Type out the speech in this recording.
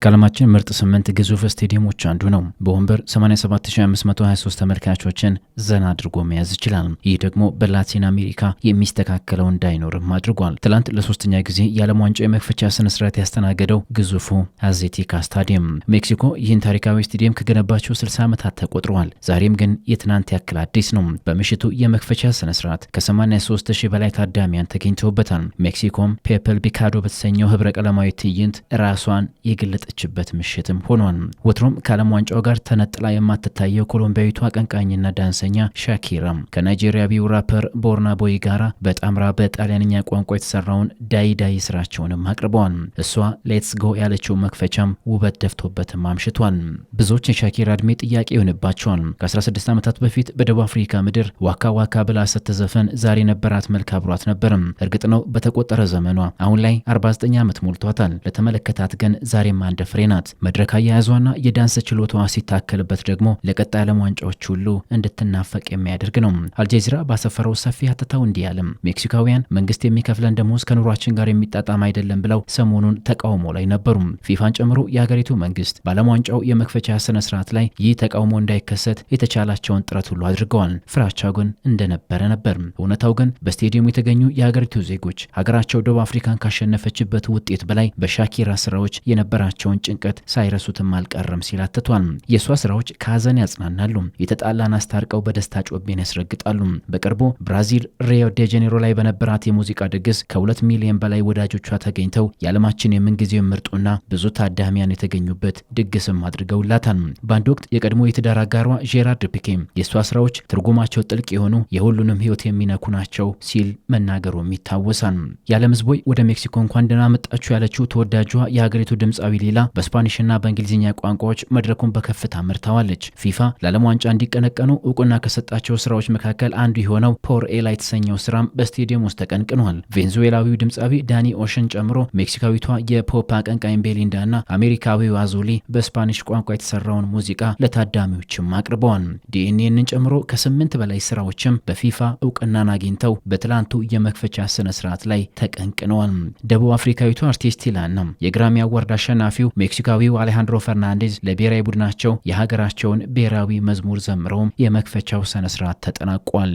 ከዓለማችን ምርጥ 8 ግዙፍ ስቴዲየሞች አንዱ ነው። በወንበር 87523 ተመልካቾችን ዘና አድርጎ መያዝ ይችላል። ይህ ደግሞ በላቲን አሜሪካ የሚስተካከለው እንዳይኖርም አድርጓል። ትላንት ለሶስተኛ ጊዜ የዓለም ዋንጫ የመክፈቻ ስነ ስርዓት ያስተናገደው ግዙፉ አዜቴካ ስታዲየም ሜክሲኮ ይህን ታሪካዊ ስቴዲየም ከገነባቸው 60 ዓመታት ተቆጥረዋል። ዛሬም ግን የትናንት ያክል አዲስ ነው። በምሽቱ የመክፈቻ ስነ ስርዓት ከ83000 በላይ ታዳሚያን ተገኝተውበታል። ሜክሲኮም ፔፕል ፒካዶ በተሰኘው ህብረ ቀለማዊ ትዕይንት ራሷን የገለጠችበት ምሽትም ሆኗል። ወትሮም ከዓለም ዋንጫው ጋር ተነጥላ የማትታየው ኮሎምቢያዊቷ አቀንቃኝና ዳንሰኛ ሻኪራ ከናይጄሪያዊው ራፐር ቦርና ቦይ ጋራ በጣምራ በጣሊያንኛ ቋንቋ የተሰራውን ዳይ ዳይ ስራቸውንም አቅርበዋል። እሷ ሌትስ ጎ ያለችው መክፈቻም ውበት ደፍቶበትም አምሽቷል። ብዙዎች የሻኪራ እድሜ ጥያቄ ይሆንባቸዋል። ከ16 ዓመታት በፊት በደቡብ አፍሪካ ምድር ዋካ ዋካ ብላ ስትዘፈን ዛሬ ነበራት መልክ አብሯት ነበርም። እርግጥ ነው በተቆጠረ ዘመኗ አሁን ላይ 49 ዓመት ሞልቷታል። ለተመለከታት ግን ዛሬም አንድ ፍሬ ናት። መድረክ አያያዟና የዳንስ ችሎታዋ ሲታከልበት ደግሞ ለቀጣይ ዓለም ዋንጫዎች ሁሉ እንድትናፈቅ የሚያደርግ ነው። አልጀዚራ ባሰፈረው ሰፊ ሀተታው እንዲህ ያለም ሜክሲካውያን መንግስት የሚከፍለን ደሞዝ ከኑሯችን ጋር የሚጣጣም አይደለም ብለው ሰሞኑን ተቃውሞ ላይ ነበሩ። ፊፋን ጨምሮ የሀገሪቱ መንግስት በዓለም ዋንጫው የመክፈቻ ስነ ስርዓት ላይ ይህ ተቃውሞ እንዳይከሰት የተቻላቸውን ጥረት ሁሉ አድርገዋል። ፍራቻ ግን እንደነበረ ነበር። እውነታው ግን በስቴዲየሙ የተገኙ የሀገሪቱ ዜጎች ሀገራቸው ደቡብ አፍሪካን ካሸነፈችበት ውጤት በላይ በሻኪራ ስራዎች የነበራቸውን ጭንቀት ሳይረሱትም አልቀረም ሲል አትቷል። የእሷ ስራዎች ከሀዘን ያጽናናሉ፣ የተጣላን አስታርቀው በደስታ ጮቤን ያስረግጣሉ። በቅርቡ ብራዚል ሪዮ ዴ ጄኔሮ ላይ በነበራት የሙዚቃ ድግስ ከ2 ሚሊዮን በላይ ወዳጆቿ ተገኝተው የዓለማችን የምንጊዜው ምርጡና ብዙ ታዳሚያን የተገኙበት ድግስም አድርገውላታል። በአንድ ወቅት የቀድሞ የትዳር አጋሯ ጄራርድ ፒኬ የእሷ ስራዎች ትርጉማቸው ጥልቅ የሆኑ የሁሉንም ህይወት የሚነኩ ናቸው ሲል መናገሩም ይታወሳል። የዓለም ህዝቦች ወደ ሜክሲኮ እንኳን ደህና መጣችሁ ያለችው ተወዳጇ የሀገሪቱ ድምፃዊ ሌላ በስፓኒሽና በእንግሊዝኛ ቋንቋዎች መድረኩን በከፍታ መርታዋለች። ፊፋ ለዓለም ዋንጫ እንዲቀነቀኑ እውቅና ከሰጣቸው ስራዎች መካከል አንዱ የሆነው ፖር ኤላ የተሰኘው ስራም በስቴዲየም ውስጥ ተቀንቅኗል። ቬንዙዌላዊው ድምፃዊ ዳኒ ኦሽን ጨምሮ ሜክሲካዊቷ የፖፕ አቀንቃኝ ቤሊንዳ እና አሜሪካዊው አዙሊ በስፓኒሽ ቋንቋ የተሰራውን ሙዚቃ ለታዳሚዎችም አቅርበዋል። ዲኤንኤንን ጨምሮ ከ8 በላይ ስራዎችም በፊፋ እውቅናን አግኝተው በትላንቱ የመክፈቻ ስነ ስርዓት ላይ ተቀንቅነዋል። ደቡብ አፍሪካዊቷ አርቲስት ቲላና የግራሚ አዋርድ አሸናፊው ሜክሲካዊው አሌሃንድሮ ፈርናንዴዝ ለብሔራዊ ቡድናቸው የሀገራቸውን ብሔራዊ መዝሙር ዘምረውም የመክፈቻው ስነ ስርዓት ተጠናቋል።